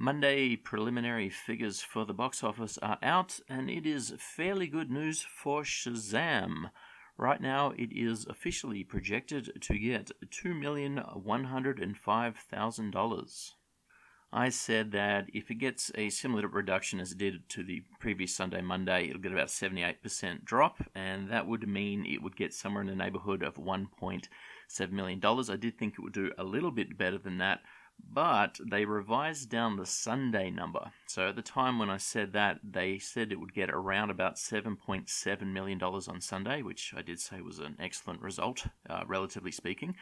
Monday preliminary figures for the box office are out, and it is fairly good news for Shazam. Right now, it is officially projected to get $2,105,000. I said that if it gets a similar reduction as it did to the previous Sunday, Monday, it'll get about a 78% drop, and that would mean it would get somewhere in the neighborhood of $1.7 million. I did think it would do a little bit better than that, but they revised down the Sunday number. So at the time when I said that, they said it would get around about $7.7 million on Sunday, which I did say was an excellent result, relatively speaking.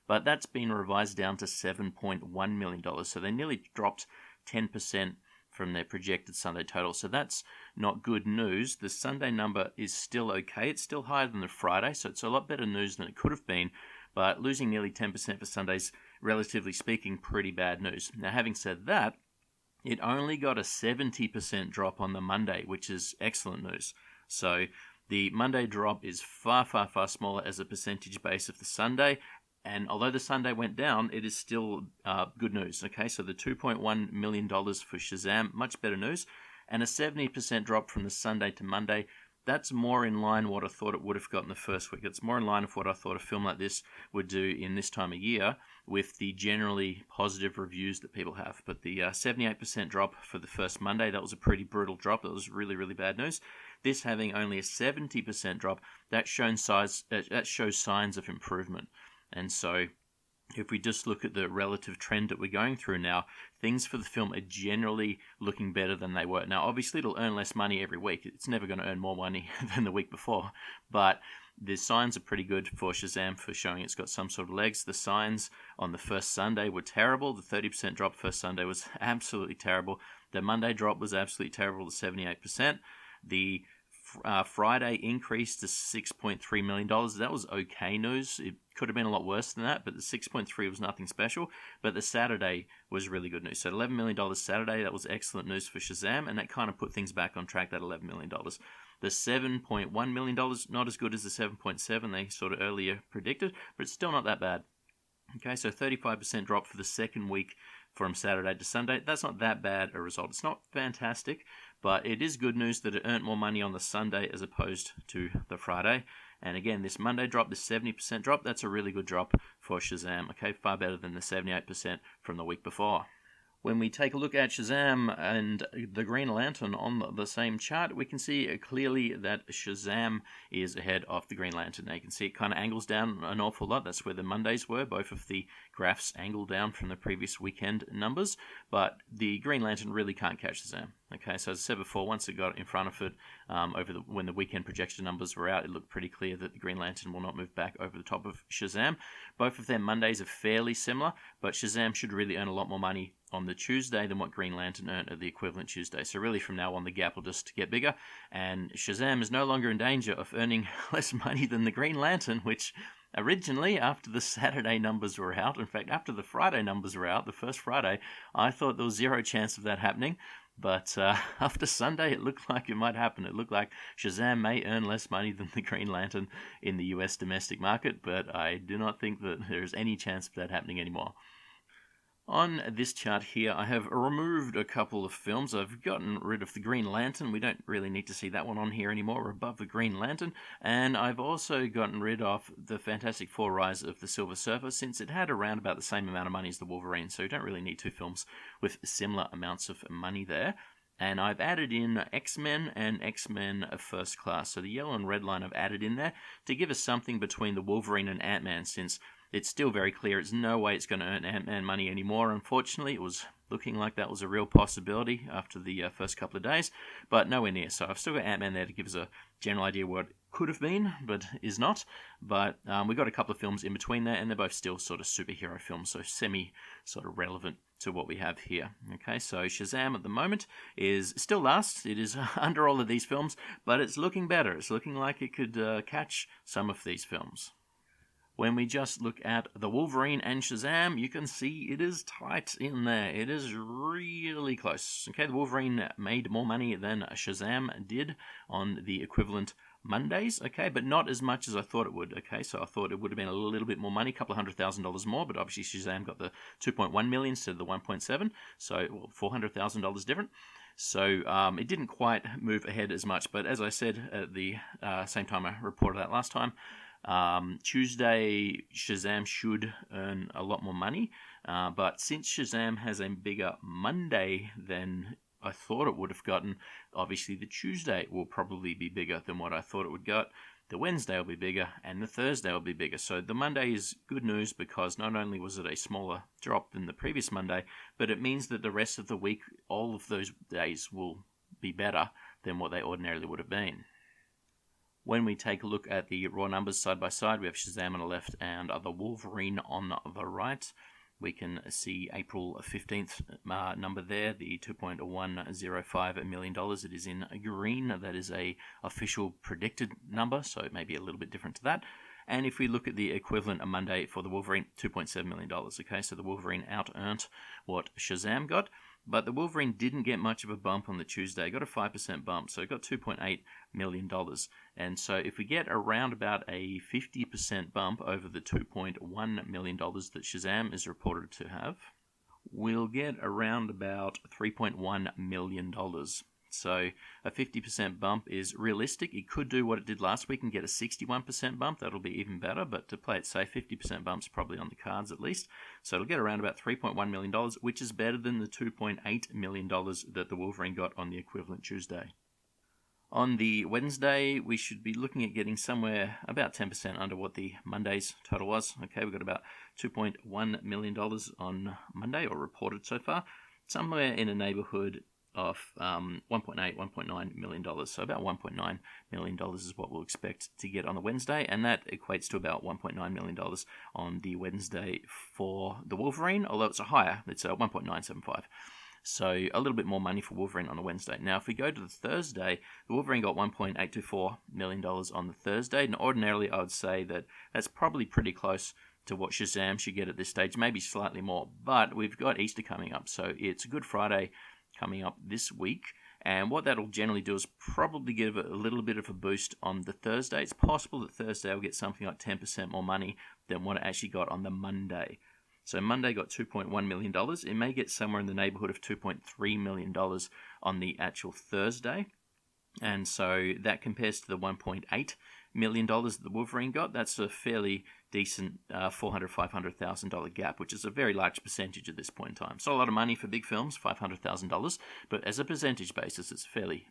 But that's been revised down to $7.1 million. So they nearly dropped 10% from their projected Sunday total. So that's not good news. The Sunday number is still okay. It's still higher than the Friday, so it's a lot better news than it could have been. But losing nearly 10% for Sundays, relatively speaking, pretty bad news. Now, having said that, it only got a 70% drop on the Monday, which is excellent news. So the Monday drop is far, far, far smaller as a percentage base of the Sunday. And although the Sunday went down, it is still good news. Okay, so the $2.1 million for Shazam, much better news. And a 70% drop from the Sunday to Monday, that's more in line what I thought it would have got in the first week. It's more in line with what I thought a film like this would do in this time of year with the generally positive reviews that people have. But the 78% drop for the first Monday, that was a pretty brutal drop. That was really, really bad news. This having only a 70% drop, that shows signs of improvement. And so if we just look at the relative trend that we're going through now, things for the film are generally looking better than they were. Now, obviously, it'll earn less money every week. It's never going to earn more money than the week before. But the signs are pretty good for Shazam for showing it's got some sort of legs. The signs on the first Sunday were terrible. The 30% drop first Sunday was absolutely terrible. The Monday drop was absolutely terrible, the 78%. The Friday increased to $6.3 million. That was okay news. It could have been a lot worse than that, but the 6.3 was nothing special. But the Saturday was really good news. So $11 million Saturday, that was excellent news for Shazam, and that kind of put things back on track, that $11 million. The $7.1 million, not as good as the 7.7 they sort of earlier predicted, but it's still not that bad. Okay, so 35% drop for the second week from Saturday to Sunday. That's not that bad a result. It's not fantastic, but it is good news that it earned more money on the Sunday as opposed to the Friday. And again, this Monday drop, this 70% drop, that's a really good drop for Shazam. Okay, far better than the 78% from the week before. When we take a look at Shazam and the Green Lantern on the same chart, we can see clearly that Shazam is ahead of the Green Lantern. Now you can see it kind of angles down an awful lot. That's where the Mondays were. Both of the graphs angle down from the previous weekend numbers, but the Green Lantern really can't catch Shazam. Okay, so as I said before, once it got in front of it, when the weekend projection numbers were out, it looked pretty clear that the Green Lantern will not move back over the top of Shazam. Both of their Mondays are fairly similar, but Shazam should really earn a lot more money on the Tuesday than what Green Lantern earned at the equivalent Tuesday. So really from now on, the gap will just get bigger, and Shazam is no longer in danger of earning less money than the Green Lantern, which originally, after the Saturday numbers were out, in fact, after the Friday numbers were out, the first Friday, I thought there was zero chance of that happening. But after Sunday, it looked like it might happen. It looked like Shazam may earn less money than the Green Lantern in the US domestic market, but I do not think that there's any chance of that happening anymore. On this chart here, I have removed a couple of films. I've gotten rid of the Green Lantern. We don't really need to see that one on here anymore. We're above the Green Lantern. And I've also gotten rid of the Fantastic Four Rise of the Silver Surfer, since it had around about the same amount of money as the Wolverine. So you don't really need two films with similar amounts of money there. And I've added in X-Men and X-Men First Class. So the yellow and red line I've added in there to give us something between the Wolverine and Ant-Man, since it's still very clear it's no way it's going to earn Ant-Man money anymore. Unfortunately, it was looking like that was a real possibility after the first couple of days, but nowhere near. So I've still got Ant-Man there to give us a general idea what it could have been, but is not. But we've got a couple of films in between there, and they're both still sort of superhero films, so semi sort of relevant to what we have here. Okay, so Shazam at the moment is still last. It is under all of these films, but it's looking better. It's looking like it could catch some of these films. When we just look at the Wolverine and Shazam, you can see it is tight in there. It is really close. Okay, the Wolverine made more money than Shazam did on the equivalent Mondays, okay, but not as much as I thought it would, okay. So I thought it would have been a little bit more money, a couple of $100,000 more, but obviously Shazam got the 2.1 million instead of the 1.7, so $400,000 different. So it didn't quite move ahead as much, but as I said at the same time I reported that last time, Tuesday Shazam should earn a lot more money, but since Shazam has a bigger Monday than I thought it would have gotten, obviously the Tuesday will probably be bigger than what I thought it would get. The Wednesday will be bigger, and the Thursday will be bigger. So the Monday is good news because not only was it a smaller drop than the previous Monday, but it means that the rest of the week, all of those days will be better than what they ordinarily would have been. When we take a look at the raw numbers side by side, we have Shazam on the left and the Wolverine on the right. We can see April 15th number there, the $2.105 million. It is in green. That is a official predicted number, so it may be a little bit different to that. And if we look at the equivalent on Monday for the Wolverine, $2.7 million. Okay, so the Wolverine out-earned what Shazam got. But the Wolverine didn't get much of a bump on the Tuesday. It got a 5% bump, so it got $2.8 million. And so if we get around about a 50% bump over the $2.1 million that Shazam is reported to have, we'll get around about $3.1 million. So a 50% bump is realistic. It could do what it did last week and get a 61% bump. That'll be even better, but to play it safe, 50% bump's probably on the cards at least. So it'll get around about $3.1 million, which is better than the $2.8 million that the Wolverine got on the equivalent Tuesday. On the Wednesday, we should be looking at getting somewhere about 10% under what the Monday's total was. Okay, we've got about $2.1 million on Monday, or reported so far. Somewhere in a neighborhood of $1.9 million. So about $1.9 million is what we'll expect to get on the Wednesday, and that equates to about $1.9 million on the Wednesday for the Wolverine, although it's higher. It's 1.975. So a little bit more money for Wolverine on the Wednesday. Now, if we go to the Thursday, the Wolverine got $1.824 million on the Thursday, and ordinarily I would say that that's probably pretty close to what Shazam should get at this stage, maybe slightly more. But we've got Easter coming up, so it's Good Friday coming up this week, and what that'll generally do is probably give it a little bit of a boost on the Thursday. It's possible that Thursday will get something like 10% more money than what it actually got on the Monday. So Monday got $2.1 million. It may get somewhere in the neighborhood of $2.3 million on the actual Thursday, and so that compares to the $1.8 million that the Wolverine got. That's a fairly decent $500,000 gap, which is a very large percentage at this point in time. So a lot of money for big films, $500,000, but as a percentage basis, it's fairly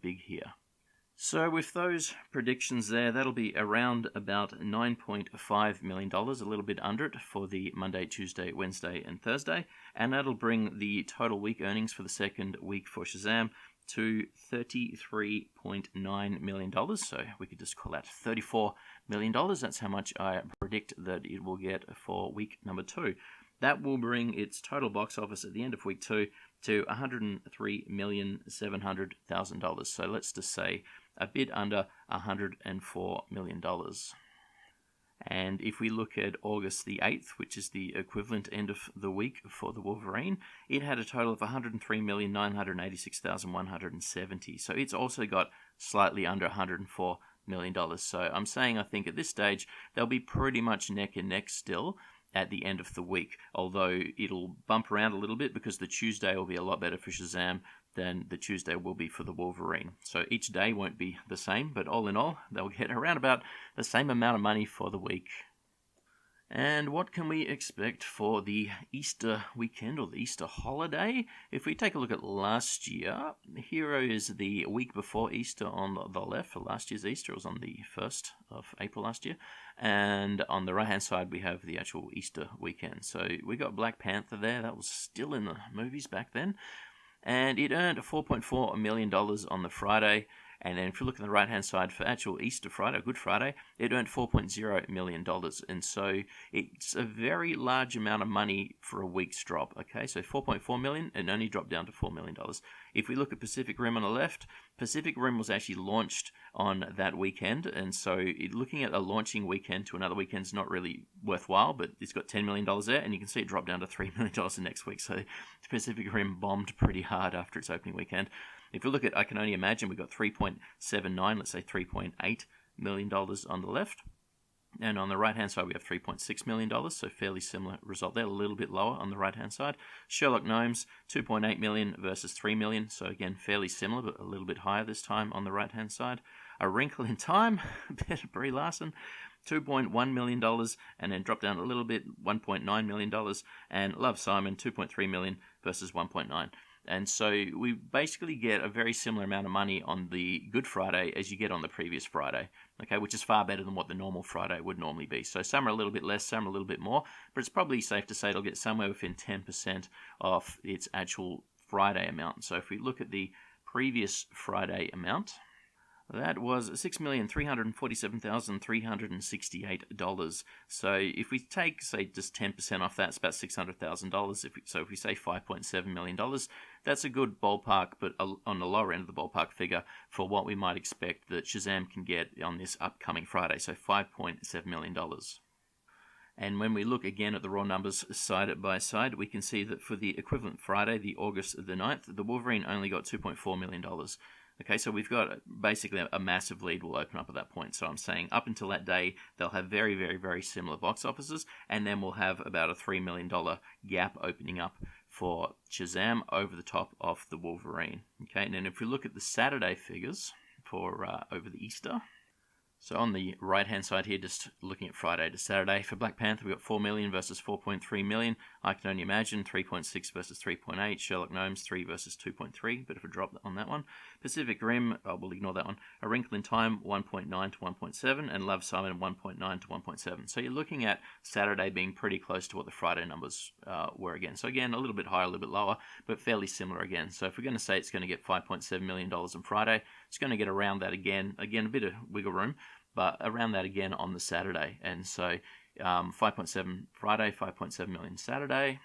big here. So with those predictions there, that'll be around about $9.5 million, a little bit under it for the Monday, Tuesday, Wednesday, and Thursday, and that'll bring the total week earnings for the second week for Shazam to $33.9 million. So we could just call that $34 million. That's how much I predict that it will get for week number 2. That will bring its total box office at the end of week 2 to $103,700,000. So let's just say a bit under $104 million. And if we look at August the 8th, which is the equivalent end of the week for the Wolverine, it had a total of $103,986,170. So it's also got slightly under $104 million. So I'm saying I think at this stage they'll be pretty much neck and neck still at the end of the week, although it'll bump around a little bit because the Tuesday will be a lot better for Shazam than the Tuesday will be for the Wolverine. So each day won't be the same, but all in all, they'll get around about the same amount of money for the week. And what can we expect for the Easter weekend or the Easter holiday? If we take a look at last year, here is the week before Easter on the left. For last year's Easter, it was on the 1st of April last year. And on the right-hand side, we have the actual Easter weekend. So we got Black Panther there. That was still in the movies back then. And it earned $4.4 million on the Friday. And then if you look on the right-hand side for actual Easter Friday, Good Friday, it earned $4.0 million. And so it's a very large amount of money for a week's drop. Okay, so $4.4 million and only dropped down to $4 million. If we look at Pacific Rim on the left, Pacific Rim was actually launched on that weekend. And so looking at a launching weekend to another weekend is not really worthwhile, but it's got $10 million there, and you can see it drop down to $3 million the next week. So Pacific Rim bombed pretty hard after its opening weekend. If you look at I Can Only Imagine, we've got 3.79, let's say $3.8 million on the left. And on the right-hand side, we have $3.6 million, so fairly similar result there, a little bit lower on the right-hand side. Sherlock Gnomes, $2.8 million versus $3 million, so again, fairly similar, but a little bit higher this time on the right-hand side. A Wrinkle in Time, better Brie Larson, $2.1 million, and then drop down a little bit, $1.9 million. And Love, Simon, $2.3 million versus $1.9 million. And so we basically get a very similar amount of money on the Good Friday as you get on the previous Friday, okay, which is far better than what the normal Friday would normally be. So some are a little bit less, some are a little bit more, but it's probably safe to say it'll get somewhere within 10% of its actual Friday amount. So if we look at the previous Friday amount, that was $6,347,368. So if we take, say, just 10% off that, it's about $600,000. If we say $5.7 million, that's a good ballpark, but on the lower end of the ballpark figure for what we might expect that Shazam can get on this upcoming Friday. So $5.7 million. And when we look again at the raw numbers side by side, we can see that for the equivalent Friday, the August the 9th, the Wolverine only got $2.4 million. Okay, so we've got basically a massive lead will open up at that point. So I'm saying up until that day, they'll have very, very, very similar box offices, and then we'll have about a $3 million gap opening up for Shazam over the top of the Wolverine. Okay, and then if we look at the Saturday figures for over the Easter, so on the right-hand side here, just looking at Friday to Saturday, for Black Panther, we've got 4 million versus 4.3 million. I Can Only Imagine, 3.6 versus 3.8. Sherlock Gnomes, 3 versus 2.3. Bit of a drop on that one. Pacific Rim, we'll ignore that one. A Wrinkle in Time, 1.9 to 1.7. And Love, Simon, 1.9 to 1.7. So you're looking at Saturday being pretty close to what the Friday numbers were again. So again, a little bit higher, a little bit lower, but fairly similar again. So if we're going to say it's going to get $5.7 million on Friday, it's going to get around that again. Again, a bit of wiggle room, but around that again on the Saturday. And so 5.7 Friday, 5.7 million Saturday,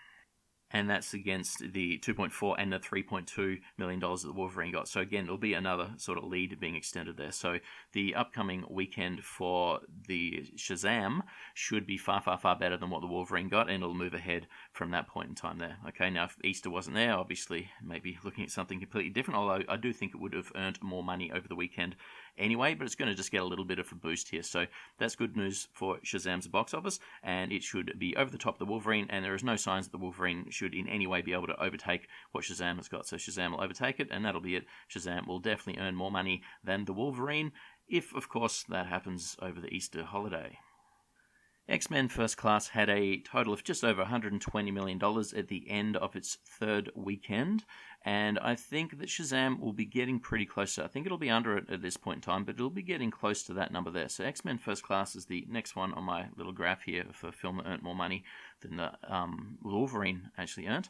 and that's against the 2.4 and the $3.2 million that the Wolverine got. So again, it'll be another sort of lead being extended there. So the upcoming weekend for the Shazam should be far, far, far better than what the Wolverine got, and it'll move ahead from that point in time there. Okay, now if Easter wasn't there, obviously maybe looking at something completely different, although I do think it would have earned more money over the weekend anyway, but it's going to just get a little bit of a boost here. So that's good news for Shazam's box office, and it should be over the top of the Wolverine, and there is no signs that the Wolverine should in any way be able to overtake what Shazam has got. So Shazam will overtake it, and that'll be it. Shazam will definitely earn more money than the Wolverine, if, of course, that happens over the Easter holiday. X-Men First Class had a total of just over $120 million at the end of its third weekend, and I think that Shazam will be getting pretty close to it. I think it'll be under it at this point in time, but it'll be getting close to that number there. So X-Men First Class is the next one on my little graph here for a film that earned more money than the Wolverine actually earned.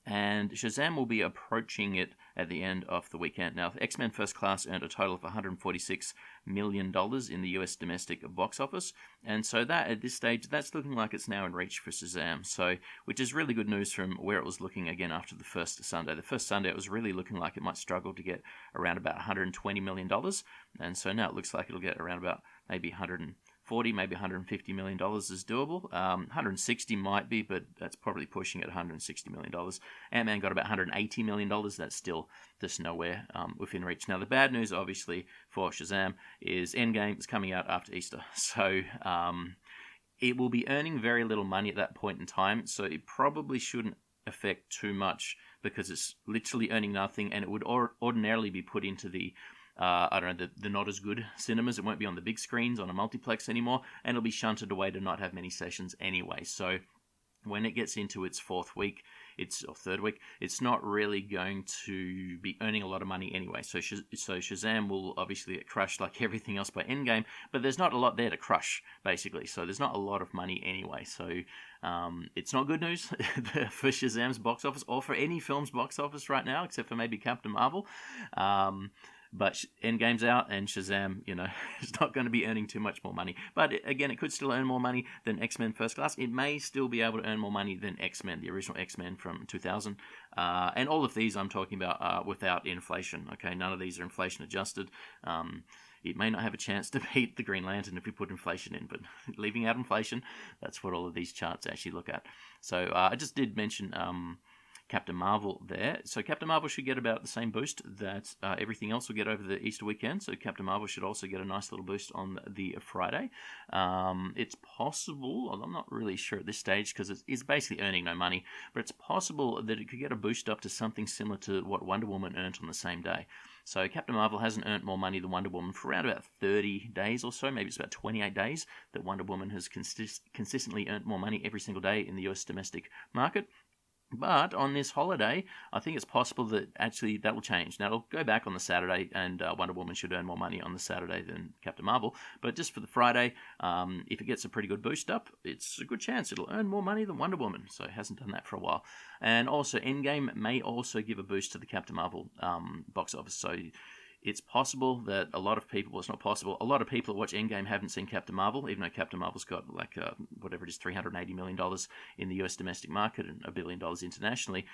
And Shazam will be approaching it at the end of the weekend. Now, X-Men First Class earned a total of $146 million in the US domestic box office. And so that, at this stage, that's looking like it's now in reach for Shazam. So, which is really good news from where it was looking again after the first Sunday. The first Sunday, it was really looking like it might struggle to get around about $120 million. And so now it looks like it'll get around about maybe maybe $150 million is doable. 160 might be, but that's probably pushing at $160 million. Ant-Man got about $180 million. That's still just nowhere within reach. Now, the bad news, obviously, for Shazam is Endgame is coming out after Easter. So it will be earning very little money at that point in time, so it probably shouldn't affect too much because it's literally earning nothing, and it would ordinarily be put into the the not as good cinemas. It won't be on the big screens on a multiplex anymore, and it'll be shunted away to not have many sessions anyway. So when it gets into its third week, it's not really going to be earning a lot of money anyway. So Shazam will obviously get crushed like everything else by Endgame, but there's not a lot there to crush, basically. So there's not a lot of money anyway. So it's not good news for Shazam's box office or for any film's box office right now, except for maybe Captain Marvel. But Endgame's out, and Shazam, is not going to be earning too much more money. But again, it could still earn more money than X-Men First Class. It may still be able to earn more money than X-Men, the original X-Men from 2000. And all of these I'm talking about without inflation. Okay, none of these are inflation adjusted. it may not have a chance to beat the Green Lantern if we put inflation in, but leaving out inflation, that's what all of these charts actually look at. So I just did mention Captain Marvel there. So Captain Marvel should get about the same boost that everything else will get over the Easter weekend. So Captain Marvel should also get a nice little boost on the Friday. It's possible, I'm not really sure at this stage because it's basically earning no money, but it's possible that it could get a boost up to something similar to what Wonder Woman earned on the same day. So Captain Marvel hasn't earned more money than Wonder Woman for around about 30 days or so. Maybe it's about 28 days that Wonder Woman has consistently earned more money every single day in the US domestic market. But on this holiday, I think it's possible that actually that will change. Now, it'll go back on the Saturday, and Wonder Woman should earn more money on the Saturday than Captain Marvel. But just for the Friday, if it gets a pretty good boost up, it's a good chance it'll earn more money than Wonder Woman. So it hasn't done that for a while. And also, Endgame may also give a boost to the Captain Marvel box office. So it's possible that a lot of people, well, it's not possible, a lot of people that watch Endgame haven't seen Captain Marvel, even though Captain Marvel's got like whatever it is, $380 million in the US domestic market and $1 billion internationally.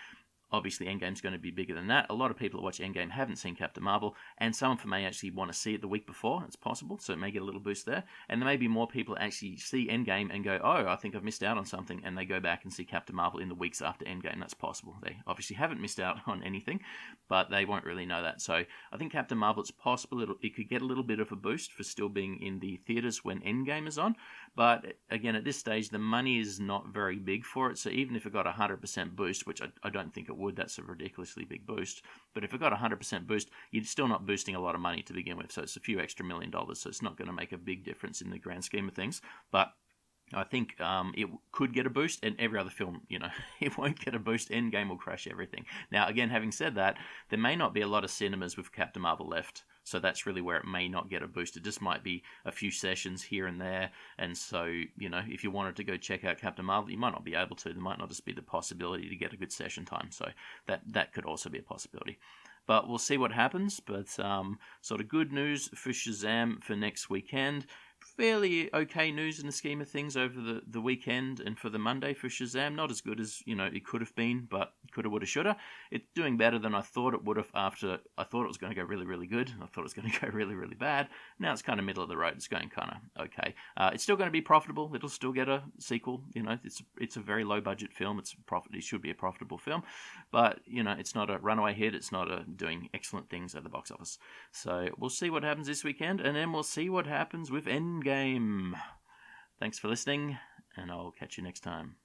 Obviously, Endgame's going to be bigger than that. A lot of people that watch Endgame haven't seen Captain Marvel, and some of them may actually want to see it the week before. It's possible, so it may get a little boost there. And there may be more people that actually see Endgame and go, oh, I think I've missed out on something, and they go back and see Captain Marvel in the weeks after Endgame. That's possible. They obviously haven't missed out on anything, but they won't really know that. So I think Captain Marvel, it's possible it could get a little bit of a boost for still being in the theaters when Endgame is on. But again, at this stage, the money is not very big for it. So even if it got a 100% boost, which I don't think it would, that's a ridiculously big boost. But if it got a 100% boost, you're still not boosting a lot of money to begin with. So it's a few extra $1 million. So it's not going to make a big difference in the grand scheme of things. But I think it could get a boost, and every other film, it won't get a boost. Endgame will crash everything. Now, again, having said that, there may not be a lot of cinemas with Captain Marvel left. So that's really where it may not get a boost. It just might be a few sessions here and there. And so, if you wanted to go check out Captain Marvel, you might not be able to. There might not just be the possibility to get a good session time. So that could also be a possibility. But we'll see what happens. But sort of good news for Shazam for next weekend. Fairly okay news in the scheme of things over the weekend and for the Monday for Shazam. Not as good as, it could have been, but coulda, woulda, shoulda. It's doing better than I thought it would have after I thought it was going to go really, really good. I thought it was going to go really, really bad. Now it's kind of middle of the road. It's going kind of okay. It's still going to be profitable. It'll still get a sequel. It's a very low budget film. It should be a profitable film, but it's not a runaway hit. It's not doing excellent things at the box office. So we'll see what happens this weekend, and then we'll see what happens with Endgame. Thanks for listening, and I'll catch you next time.